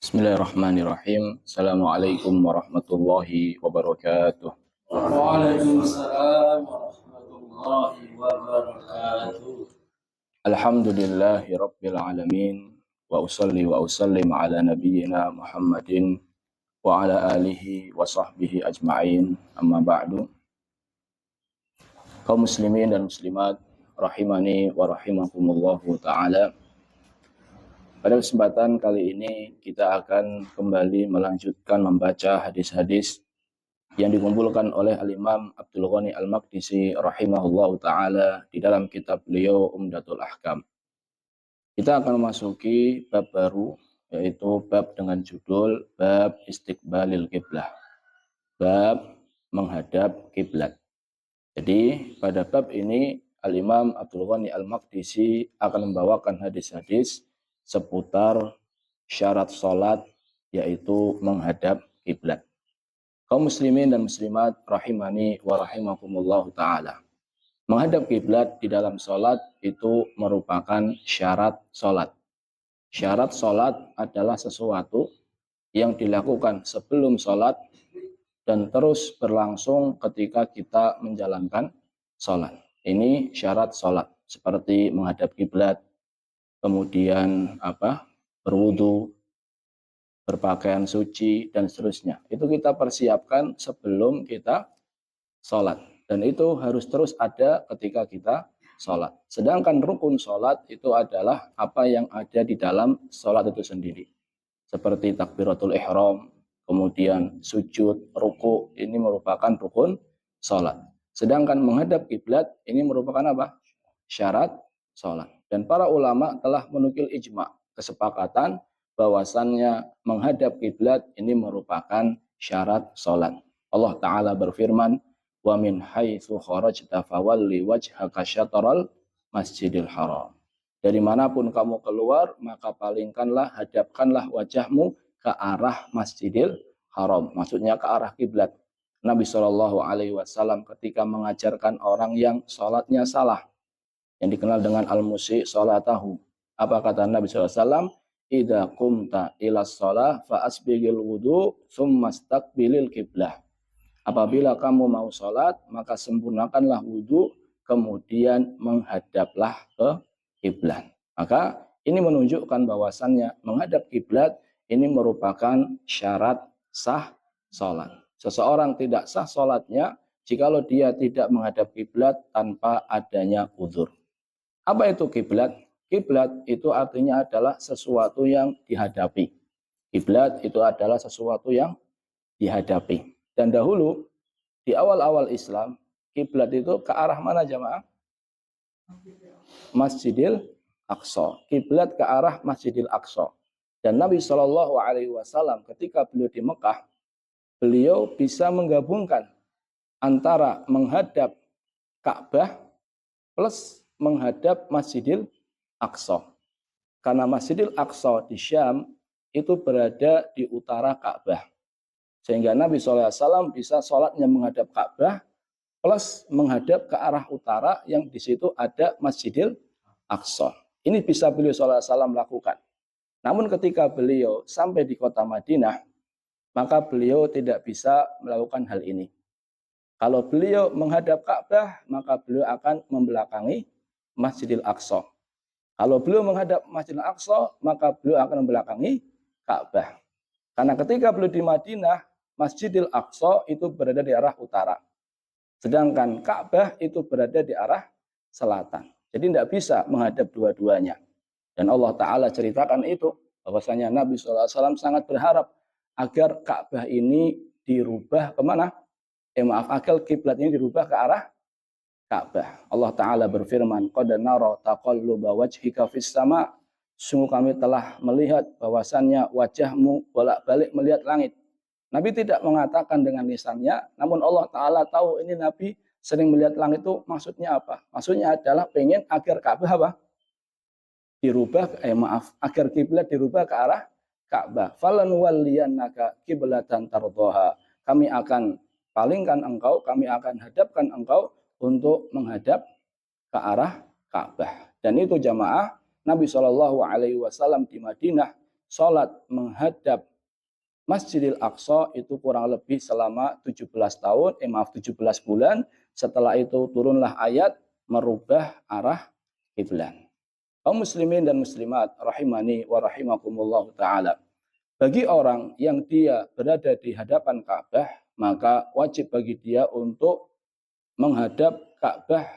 Bismillahirrahmanirrahim. Assalamualaikum warahmatullahi wabarakatuh. Waalaikumsalam warahmatullahi wabarakatuh. Alhamdulillahi rabbil alamin. Wa usalli wa usallim ala nabiyyina Muhammadin wa ala alihi wa sahbihi ajma'in. Amma ba'du. Kaum muslimin dan muslimat rahimani wa rahimakumullahu ta'ala. Pada kesempatan kali ini kita akan kembali melanjutkan membaca hadis-hadis yang dikumpulkan oleh Al-Imam Abdul Ghani Al-Maqdisi rahimahullahu ta'ala di dalam kitab beliau Umdatul Ahkam. Kita akan memasuki bab baru, yaitu bab dengan judul Bab Istiqbalil Qiblah, bab menghadap kiblat. Jadi pada bab ini Al-Imam Abdul Ghani Al-Maqdisi akan membawakan hadis-hadis seputar syarat salat, yaitu menghadap kiblat. Kaum muslimin dan muslimat rahimani wa rahimakumullah ta'ala. Menghadap kiblat di dalam salat itu merupakan syarat salat. Syarat salat adalah sesuatu yang dilakukan sebelum salat dan terus berlangsung ketika kita menjalankan salat. Ini syarat salat, seperti menghadap kiblat, kemudian berwudu, berpakaian suci, dan seterusnya. Itu kita persiapkan sebelum kita sholat. Dan itu harus terus ada ketika kita sholat. Sedangkan rukun sholat itu adalah apa yang ada di dalam sholat itu sendiri. Seperti takbiratul ihram, kemudian sujud, ruku, ini merupakan rukun sholat. Sedangkan menghadap kiblat ini merupakan apa? Syarat sholat. Dan para ulama telah menukil ijma', kesepakatan bahwasannya menghadap kiblat ini merupakan syarat salat. Allah Ta'ala berfirman, wa min haitsu kharajta fawalli wajhaka syatral masjidil haram. Dari manapun kamu keluar, maka palingkanlah, hadapkanlah wajahmu ke arah masjidil haram. Maksudnya ke arah kiblat. Nabi SAW ketika mengajarkan orang yang salatnya salah, yang dikenal dengan al-musi' salatahu. Apa kata Nabi SAW? Idza qumta ila shalah fa asbighil wudu tsumma istaqbilil qiblah. Apabila kamu mau salat, maka sempurnakanlah wudu, kemudian menghadaplah ke kiblat. Maka ini menunjukkan bahwasannya menghadap kiblat ini merupakan syarat sah salat. Seseorang tidak sah salatnya jikalau dia tidak menghadap kiblat tanpa adanya uzur. Apa itu kiblat? Kiblat itu artinya adalah sesuatu yang dihadapi. Kiblat itu adalah sesuatu yang dihadapi. Dan dahulu di awal-awal Islam, kiblat itu ke arah mana jamaah? Masjidil Aqsa. Kiblat ke arah Masjidil Aqsa. Dan Nabi SAW ketika beliau di Mekah, beliau bisa menggabungkan antara menghadap Ka'bah plus menghadap Masjidil Aqsa. Karena Masjidil Aqsa di Syam itu berada di utara Ka'bah. Sehingga Nabi SAW bisa sholatnya menghadap Ka'bah plus menghadap ke arah utara yang di situ ada Masjidil Aqsa. Ini bisa beliau SAW lakukan. Namun ketika beliau sampai di kota Madinah, maka beliau tidak bisa melakukan hal ini. Kalau beliau menghadap Ka'bah, maka beliau akan membelakangi Masjidil Aqsa. Kalau beliau menghadap Masjidil Aqsa, maka beliau akan membelakangi Ka'bah. Karena ketika beliau di Madinah, Masjidil Aqsa itu berada di arah utara. Sedangkan Ka'bah itu berada di arah selatan. Jadi tidak bisa menghadap dua-duanya. Dan Allah Ta'ala ceritakan itu, bahwasanya Nabi SAW sangat berharap agar Ka'bah ini dirubah kemana? Agar kiblat ini dirubah ke arah Ka'bah. Allah Ta'ala berfirman, qad nara taqalluba wajhika fis sama'. Sungguh kami telah melihat bahwasannya wajahmu bolak-balik melihat langit. Nabi tidak mengatakan dengan lisannya, namun Allah Ta'ala tahu ini Nabi sering melihat langit itu maksudnya apa? Maksudnya adalah pengen agar Ka'bah apa? Agar kiblat dirubah ke arah Ka'bah. Falanuwalliyannaka qiblatan tardhaha. Kami akan palingkan engkau, kami akan hadapkan engkau untuk menghadap ke arah Ka'bah. Dan itu jamaah Nabi SAW di Madinah sholat menghadap Masjidil Aqsa itu kurang lebih selama 17 bulan. Setelah itu turunlah ayat merubah arah kiblat. Kaum muslimin dan muslimat rahimani wa rahimakumullah taala. Bagi orang yang dia berada di hadapan Ka'bah, maka wajib bagi dia untuk menghadap Ka'bah,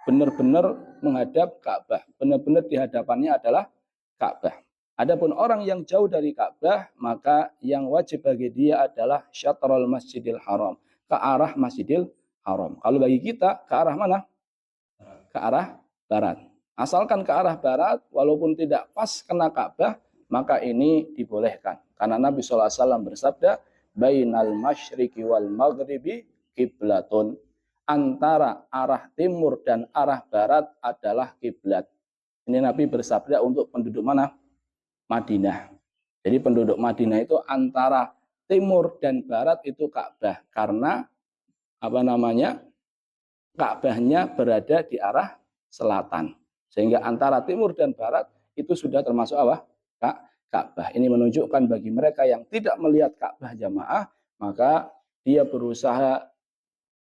benar-benar menghadap Ka'bah. Benar-benar di hadapannya adalah Ka'bah. Adapun orang yang jauh dari Ka'bah, maka yang wajib bagi dia adalah syatrul Masjidil Haram, ke arah Masjidil Haram. Kalau bagi kita, ke arah mana? Ke arah barat. Asalkan ke arah barat, walaupun tidak pas kena Ka'bah, maka ini dibolehkan. Karena Nabi SAW bersabda, bainal masyriqi wal maghribi kiblatun. Antara arah timur dan arah barat adalah kiblat. Ini Nabi bersabda untuk penduduk mana? Madinah. Jadi penduduk Madinah itu antara timur dan barat itu Ka'bah. Karena Ka'bahnya berada di arah selatan. Sehingga antara timur dan barat itu sudah termasuk apa? Ka'bah. Ini menunjukkan bagi mereka yang tidak melihat Ka'bah jamaah, maka dia berusaha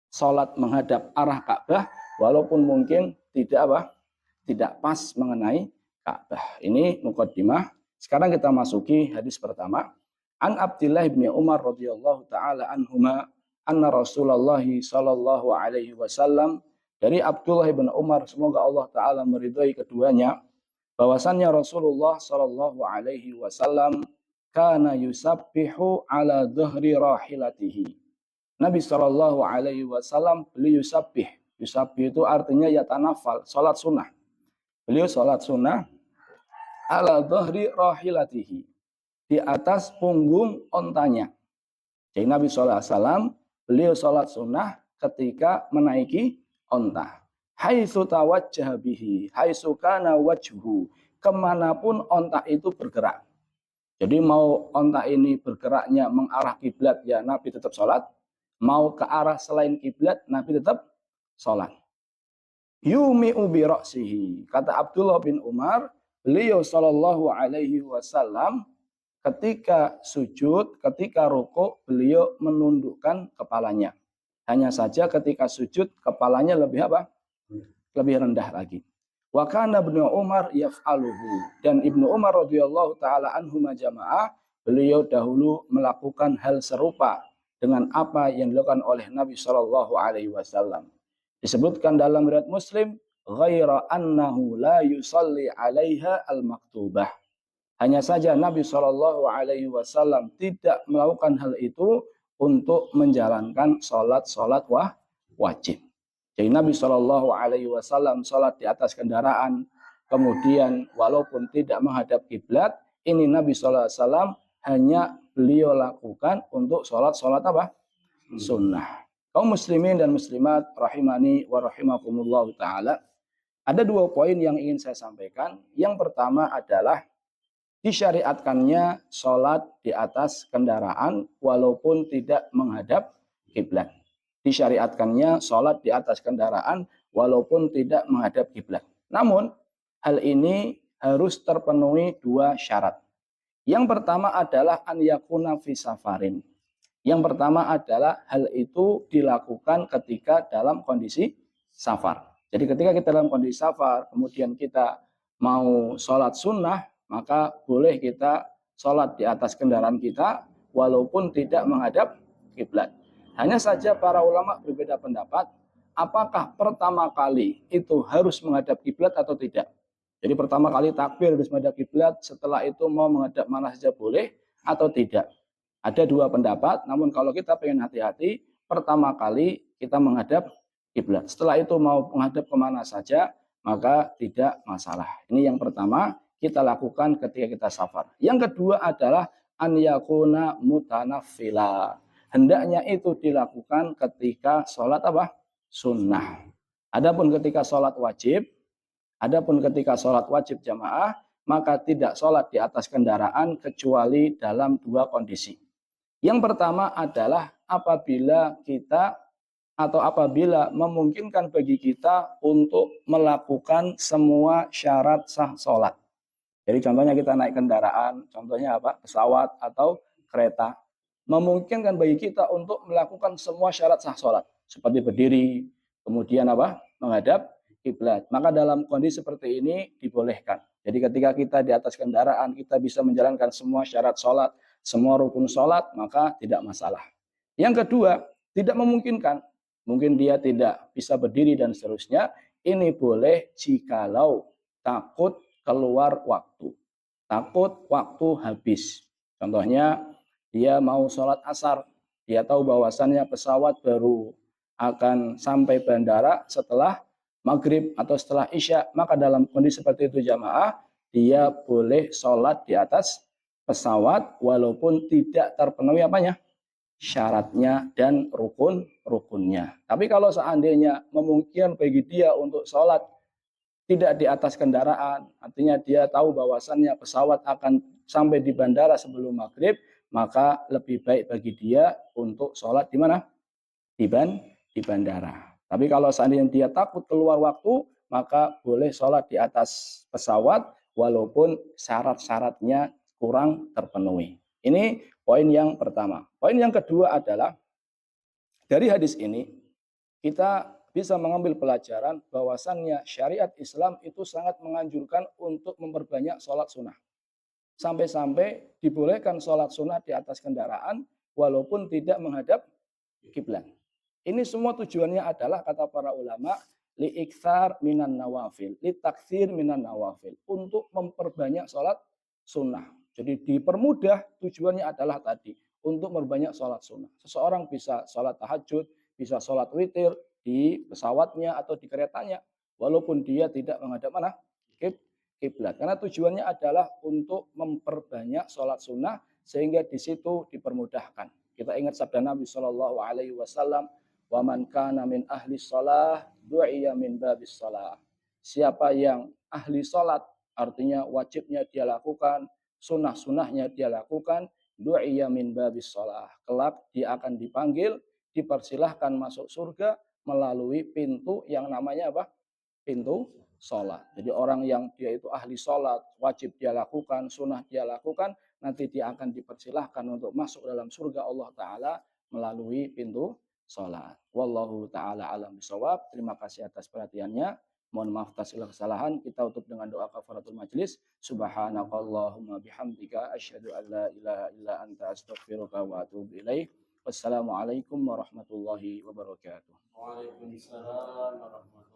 sholat menghadap arah Ka'bah walaupun mungkin tidak pas mengenai Ka'bah. Ini muqaddimah. Sekarang kita masuki hadis pertama. An Abdillah bin Umar radhiyallahu taala anhuma anna Rasulullah sallallahu alaihi wasallam, dari Abdullah bin Umar, semoga Allah taala meridhai keduanya, bahwasannya Rasulullah sallallahu alaihi wasallam kana yusabbihu ala dhahri rahilatihi. Nabi sallallahu alaihi wasallam beliau yusabbih. Yusabbih itu artinya yatanafal, salat sunnah. Beliau salat sunnah ala dhahri rahilatihi, di atas punggung ontanya. Jadi Nabi SAW beliau salat sunnah ketika menaiki onta. Haitsu tawajjaha bihi, haitsu kana wajhu, kemanapun onta itu bergerak. Jadi mau onta ini bergeraknya mengarah kiblat, ya Nabi tetap salat. Mau ke arah selain kiblat, Nabi tetap salat. Yumi'u bi ra'sihi, kata Abdullah bin Umar, beliau sallallahu alaihi wasallam ketika sujud, ketika rukuk, beliau menundukkan kepalanya. Hanya saja ketika sujud kepalanya lebih apa? Lebih rendah lagi. Wa kana Ibnu Umar yaf'aluhu, dan Ibnu Umar radhiyallahu taala anhuma jamaah, beliau dahulu melakukan hal serupa dengan apa yang dilakukan oleh Nabi sallallahu alaihi wasallam. Disebutkan dalam riwayat Muslim, ghaira annahu la yusalli 'alaiha al-maktubah. Hanya saja Nabi Shallallahu alaihi wasallam tidak melakukan hal itu untuk menjalankan salat wajib. Jadi Nabi Shallallahu alaihi wasallam salat di atas kendaraan, kemudian walaupun tidak menghadap kiblat, ini Nabi Shallallahu alaihi wasallam hanya beliau lakukan untuk salat apa? Sunnah. Kaum muslimin dan muslimat rahimani wa rahimakumullah taala. Ada dua poin yang ingin saya sampaikan. Yang pertama adalah disyariatkannya sholat di atas kendaraan walaupun tidak menghadap kiblat. Disyariatkannya sholat di atas kendaraan walaupun tidak menghadap kiblat. Namun hal ini harus terpenuhi dua syarat. Yang pertama adalah an yakuna fi safarin. Yang pertama adalah hal itu dilakukan ketika dalam kondisi safar. Jadi ketika kita dalam kondisi safar, kemudian kita mau sholat sunnah, maka boleh kita sholat di atas kendaraan kita walaupun tidak menghadap kiblat. Hanya saja para ulama berbeda pendapat, apakah pertama kali itu harus menghadap kiblat atau tidak. Jadi pertama kali takbir harus menghadap kiblat, setelah itu mau menghadap mana saja boleh atau tidak. Ada dua pendapat, namun kalau kita pengen hati-hati, pertama kali kita menghadap kiblat. Setelah itu mau menghadap kemana saja, maka tidak masalah. Ini yang pertama kita lakukan ketika kita safar. Yang kedua adalah an yakuna mutanaffila. Hendaknya itu dilakukan ketika sholat apa? Sunnah. Adapun ketika sholat wajib jamaah, maka tidak sholat di atas kendaraan kecuali dalam dua kondisi. Yang pertama adalah apabila memungkinkan bagi kita untuk melakukan semua syarat sah sholat. Jadi contohnya kita naik kendaraan, contohnya apa? Pesawat atau kereta. Memungkinkan bagi kita untuk melakukan semua syarat sah sholat. Seperti berdiri, kemudian apa? Menghadap kiblat. Maka dalam kondisi seperti ini dibolehkan. Jadi ketika kita di atas kendaraan, kita bisa menjalankan semua syarat sholat, semua rukun sholat, maka tidak masalah. Yang kedua, tidak memungkinkan. Mungkin dia tidak bisa berdiri dan seterusnya. Ini boleh jikalau takut keluar waktu. Takut waktu habis. Contohnya, dia mau sholat asar. Dia tahu bahwasannya pesawat baru akan sampai bandara setelah maghrib atau setelah isya. Maka dalam kondisi seperti itu jamaah, dia boleh sholat di atas pesawat walaupun tidak terpenuhi apanya? Syaratnya dan rukun-rukunnya. Tapi kalau seandainya memungkinkan bagi dia untuk sholat tidak di atas kendaraan, artinya dia tahu bahwasannya pesawat akan sampai di bandara sebelum maghrib, maka lebih baik bagi dia untuk sholat di mana? Di bandara. Tapi kalau seandainya dia takut keluar waktu, maka boleh sholat di atas pesawat walaupun syarat-syaratnya kurang terpenuhi. Ini poin yang pertama. Poin yang kedua adalah dari hadis ini kita bisa mengambil pelajaran bahwasannya syariat Islam itu sangat menganjurkan untuk memperbanyak sholat sunnah. Sampai-sampai dibolehkan sholat sunnah di atas kendaraan walaupun tidak menghadap kiblat. Ini semua tujuannya adalah kata para ulama liikthar minan nawafil, litakthir minan nawafil, untuk memperbanyak sholat sunnah. Jadi dipermudah, tujuannya adalah tadi untuk memperbanyak sholat sunnah. Seseorang bisa sholat tahajud, bisa sholat witir di pesawatnya atau di keretanya, walaupun dia tidak menghadap mana? Kiblat. Karena tujuannya adalah untuk memperbanyak sholat sunnah sehingga di situ dipermudahkan. Kita ingat sabda Nabi Shallallahu Alaihi Wasallam, "Wa man kana min ahli shalah, du'iya min babis shalah." Siapa yang ahli sholat, artinya wajibnya dia lakukan, sunnah-sunnahnya dia lakukan, du'iya min babis shalah. Kelak dia akan dipanggil, dipersilahkan masuk surga melalui pintu yang namanya apa? Pintu sholat. Jadi orang yang dia itu ahli sholat, wajib dia lakukan, sunnah dia lakukan, nanti dia akan dipersilahkan untuk masuk dalam surga Allah Ta'ala melalui pintu sholat. Wallahu ta'ala alam bisawab. Terima kasih atas perhatiannya. Mohon maaf atas segala kesalahan. Kita tutup dengan doa kafaratul majlis. Subhanakallahumma bihamdika asyhadu an la ilaha illa anta astaghfiruka wa atubu ilaih. Wassalamualaikum warahmatullahi wabarakatuh. Waalaikumsalam warahmatullahi wabarakatuh.